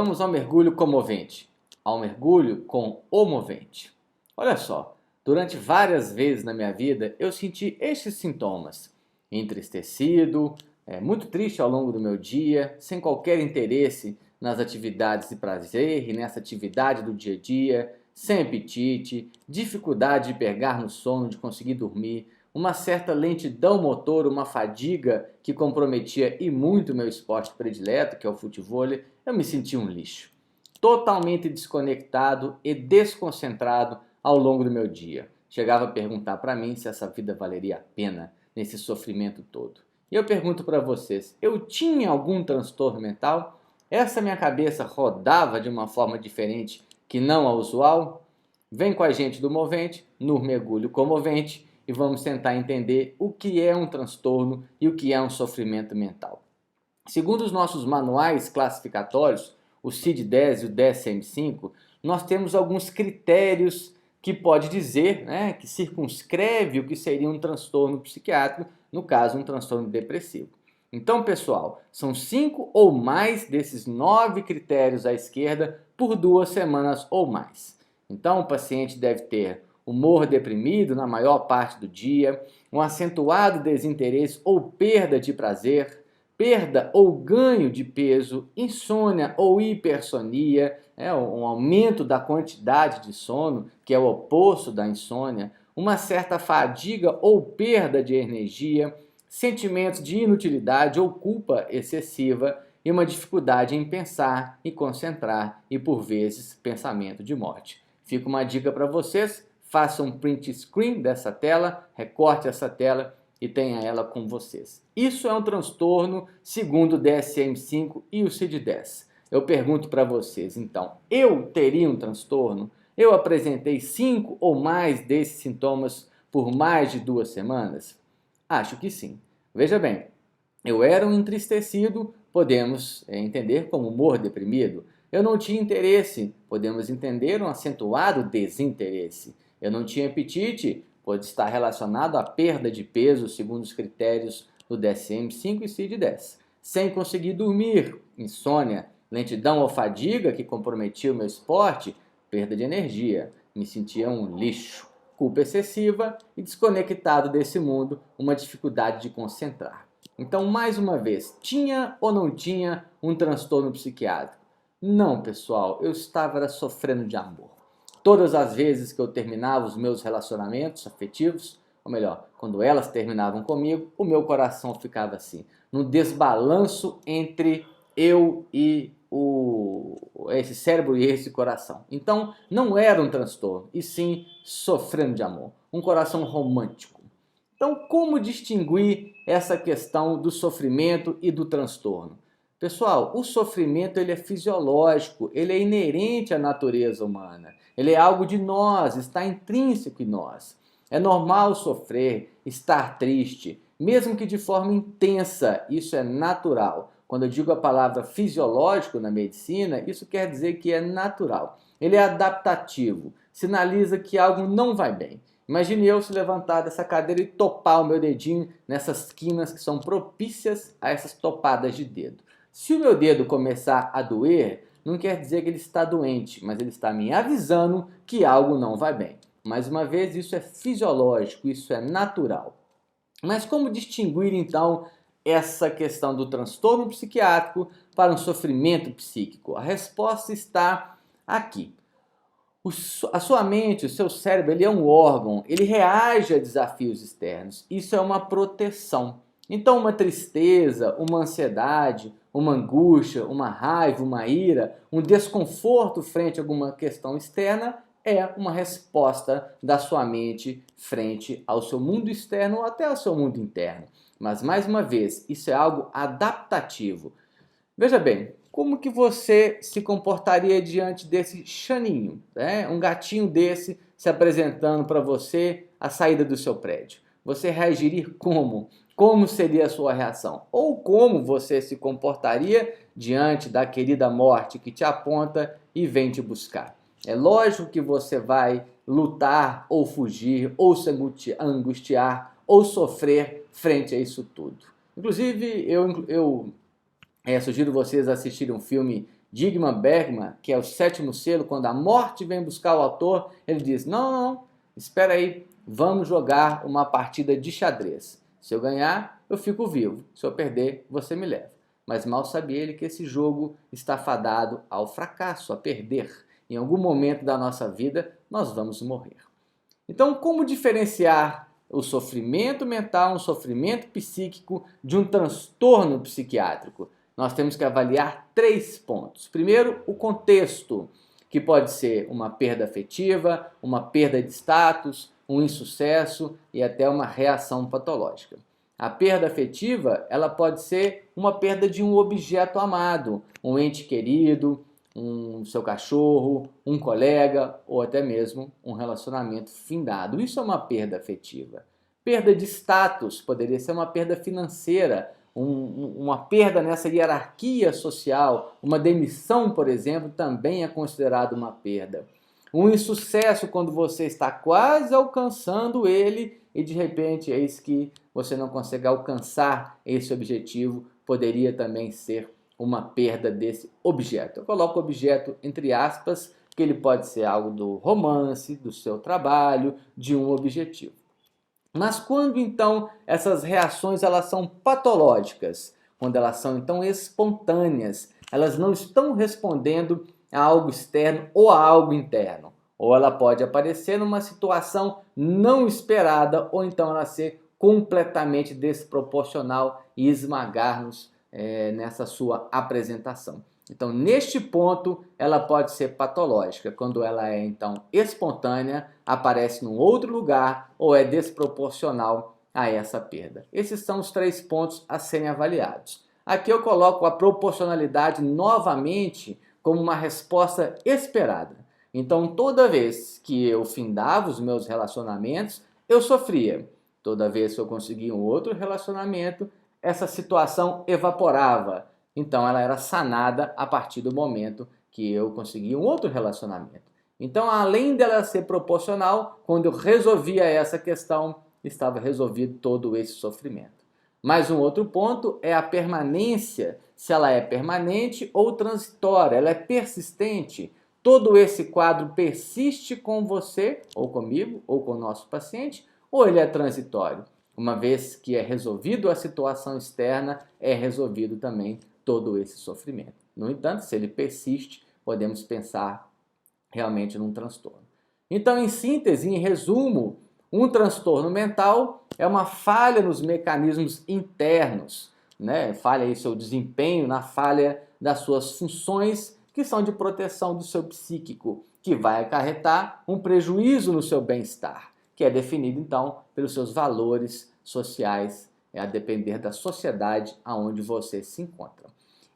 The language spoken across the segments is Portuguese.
Vamos ao mergulho comovente, ao mergulho com o movente. Olha só, durante várias vezes na minha vida eu senti estes sintomas. Entristecido, muito triste ao longo do meu dia, sem qualquer interesse nas atividades de prazer e nessa atividade do dia a dia, sem apetite, dificuldade de pegar no sono, de conseguir dormir, uma certa lentidão motor, uma fadiga que comprometia e muito meu esporte predileto, que é o futevôlei. Eu me sentia um lixo, totalmente desconectado e desconcentrado ao longo do meu dia. Chegava a perguntar para mim se essa vida valeria a pena nesse sofrimento todo. E eu pergunto para vocês, eu tinha algum transtorno mental? Essa minha cabeça rodava de uma forma diferente que não a usual? Vem com a gente do Movente, no Mergulho Comovente, e vamos tentar entender o que é um transtorno e o que é um sofrimento mental. Segundo os nossos manuais classificatórios, o CID-10 e o DSM-5, nós temos alguns critérios que pode dizer, que circunscreve o que seria um transtorno psiquiátrico, no caso um transtorno depressivo. Então, pessoal, são 5 ou mais desses 9 critérios à esquerda por 2 semanas ou mais. Então, o paciente deve ter humor deprimido na maior parte do dia, um acentuado desinteresse ou perda de prazer, perda ou ganho de peso, insônia ou hipersonia, um aumento da quantidade de sono, que é o oposto da insônia, uma certa fadiga ou perda de energia, sentimentos de inutilidade ou culpa excessiva e uma dificuldade em pensar e concentrar e, por vezes, pensamento de morte. Fica uma dica para vocês, faça um print screen dessa tela, recorte essa tela e tenha ela com vocês. Isso é um transtorno segundo o DSM-5 e o CID-10. Eu pergunto para vocês, então, eu teria um transtorno? Eu apresentei 5 ou mais desses sintomas por mais de 2 semanas? Acho que sim. Veja bem, eu era um entristecido, podemos entender como humor deprimido. Eu não tinha interesse, podemos entender um acentuado desinteresse. Eu não tinha apetite, pode estar relacionado à perda de peso, segundo os critérios do DSM-5 e CID-10. Sem conseguir dormir, insônia, lentidão ou fadiga que comprometia o meu esporte, perda de energia, me sentia um lixo, culpa excessiva e desconectado desse mundo, uma dificuldade de concentrar. Então, mais uma vez, tinha ou não tinha um transtorno psiquiátrico? Não, pessoal, eu estava sofrendo de amor. Todas as vezes que eu terminava os meus relacionamentos afetivos, ou melhor, quando elas terminavam comigo, o meu coração ficava assim, no desbalanço entre eu e esse cérebro e esse coração. Então, não era um transtorno, e sim sofrendo de amor, um coração romântico. Então, como distinguir essa questão do sofrimento e do transtorno? Pessoal, o sofrimento ele é fisiológico, ele é inerente à natureza humana. Ele é algo de nós, está intrínseco em nós. É normal sofrer, estar triste, mesmo que de forma intensa, isso é natural. Quando eu digo a palavra fisiológico na medicina, isso quer dizer que é natural. Ele é adaptativo, sinaliza que algo não vai bem. Imagine eu se levantar dessa cadeira e topar o meu dedinho nessas quinas que são propícias a essas topadas de dedo. Se o meu dedo começar a doer, não quer dizer que ele está doente, mas ele está me avisando que algo não vai bem. Mais uma vez, isso é fisiológico, isso é natural. Mas como distinguir, então, essa questão do transtorno psiquiátrico para um sofrimento psíquico? A resposta está aqui. A sua mente, o seu cérebro, ele é um órgão, ele reage a desafios externos. Isso é uma proteção. Então, uma tristeza, uma ansiedade, uma angústia, uma raiva, uma ira, um desconforto frente a alguma questão externa é uma resposta da sua mente frente ao seu mundo externo ou até ao seu mundo interno. Mas, mais uma vez, isso é algo adaptativo. Veja bem, como que você se comportaria diante desse chaninho, um gatinho desse se apresentando para você à saída do seu prédio? Você reagiria como? Como seria a sua reação? Ou como você se comportaria diante da querida morte que te aponta e vem te buscar? É lógico que você vai lutar ou fugir, ou se angustiar, ou sofrer frente a isso tudo. Inclusive, eu sugiro vocês assistirem um filme Digmar Bergman, que é o sétimo selo, quando a morte vem buscar o autor, ele diz, não, espera aí, vamos jogar uma partida de xadrez. Se eu ganhar, eu fico vivo. Se eu perder, você me leva. Mas mal sabia ele que esse jogo está fadado ao fracasso, a perder. Em algum momento da nossa vida, nós vamos morrer. Então, como diferenciar o sofrimento mental, um sofrimento psíquico, de um transtorno psiquiátrico? Nós temos que avaliar 3 pontos. Primeiro, o contexto, que pode ser uma perda afetiva, uma perda de status, um insucesso e até uma reação patológica. A perda afetiva, ela pode ser uma perda de um objeto amado, um ente querido, seu cachorro, um colega ou até mesmo um relacionamento findado. Isso é uma perda afetiva. Perda de status poderia ser uma perda financeira, uma perda nessa hierarquia social, uma demissão, por exemplo, também é considerado uma perda. Um insucesso quando você está quase alcançando ele e de repente eis que você não consegue alcançar esse objetivo, poderia também ser uma perda desse objeto. Eu coloco objeto entre aspas, que ele pode ser algo do romance, do seu trabalho, de um objetivo. Mas quando então essas reações elas são patológicas, quando elas são então espontâneas, elas não estão respondendo a algo externo ou a algo interno, ou ela pode aparecer numa situação não esperada, ou então ela ser completamente desproporcional e esmagar-nos nessa sua apresentação. Então, neste ponto, ela pode ser patológica, quando ela é, então, espontânea, aparece num outro lugar ou é desproporcional a essa perda. Esses são os 3 pontos a serem avaliados. Aqui eu coloco a proporcionalidade novamente como uma resposta esperada. Então, toda vez que eu findava os meus relacionamentos, eu sofria. Toda vez que eu conseguia um outro relacionamento, essa situação evaporava. Então ela era sanada a partir do momento que eu consegui um outro relacionamento. Então, além dela ser proporcional, quando eu resolvia essa questão, estava resolvido todo esse sofrimento. Mais um outro ponto é a permanência, se ela é permanente ou transitória, ela é persistente. Todo esse quadro persiste com você, ou comigo, ou com o nosso paciente, ou ele é transitório? Uma vez que é resolvido a situação externa, é resolvido também todo esse sofrimento. No entanto, se ele persiste, podemos pensar realmente num transtorno. Então, em síntese, em resumo, um transtorno mental é uma falha nos mecanismos internos, né? Falha aí seu desempenho, na falha das suas funções que são de proteção do seu psíquico, que vai acarretar um prejuízo no seu bem-estar, que é definido então pelos seus valores sociais, a depender da sociedade aonde você se encontra.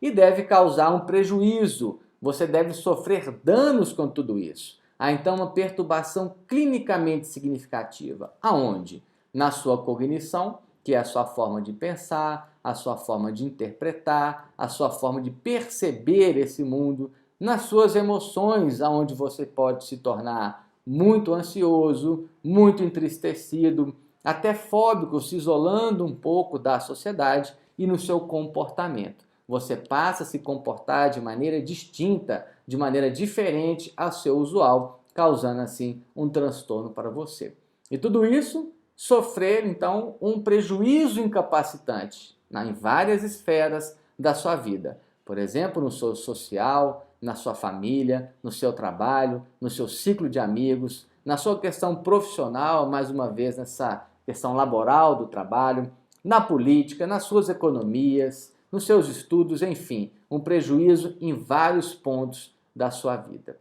E deve causar um prejuízo, você deve sofrer danos com tudo isso. Há então uma perturbação clinicamente significativa. Aonde? Na sua cognição, que é a sua forma de pensar, a sua forma de interpretar, a sua forma de perceber esse mundo, nas suas emoções, aonde você pode se tornar muito ansioso, muito entristecido, até fóbico, se isolando um pouco da sociedade, e no seu comportamento. Você passa a se comportar de maneira distinta, de maneira diferente ao seu usual, causando assim um transtorno para você. E tudo isso sofrer então um prejuízo incapacitante em várias esferas da sua vida. Por exemplo, no seu social, na sua família, no seu trabalho, no seu ciclo de amigos, na sua questão profissional, mais uma vez nessa questão laboral do trabalho, na política, nas suas economias, nos seus estudos, enfim, um prejuízo em vários pontos da sua vida.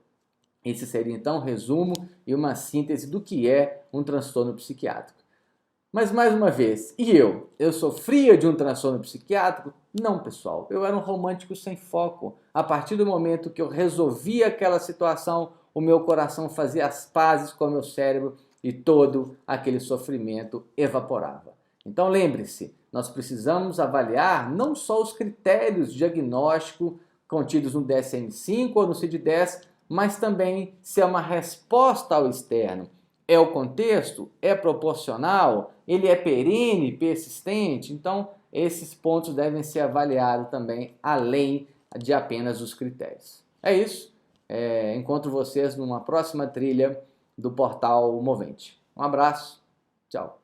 Esse seria então um resumo e uma síntese do que é um transtorno psiquiátrico. Mas mais uma vez, e eu? Eu sofria de um transtorno psiquiátrico? Não, pessoal, eu era um romântico sem foco. A partir do momento que eu resolvia aquela situação, o meu coração fazia as pazes com o meu cérebro e todo aquele sofrimento evaporava. Então lembre-se, nós precisamos avaliar não só os critérios de diagnóstico contidos no DSM-5 ou no CID-10, mas também se é uma resposta ao externo. É o contexto? É proporcional? Ele é perene, persistente? Então, esses pontos devem ser avaliados também, além de apenas os critérios. É isso. Encontro vocês numa próxima trilha do portal Movente. Um abraço. Tchau.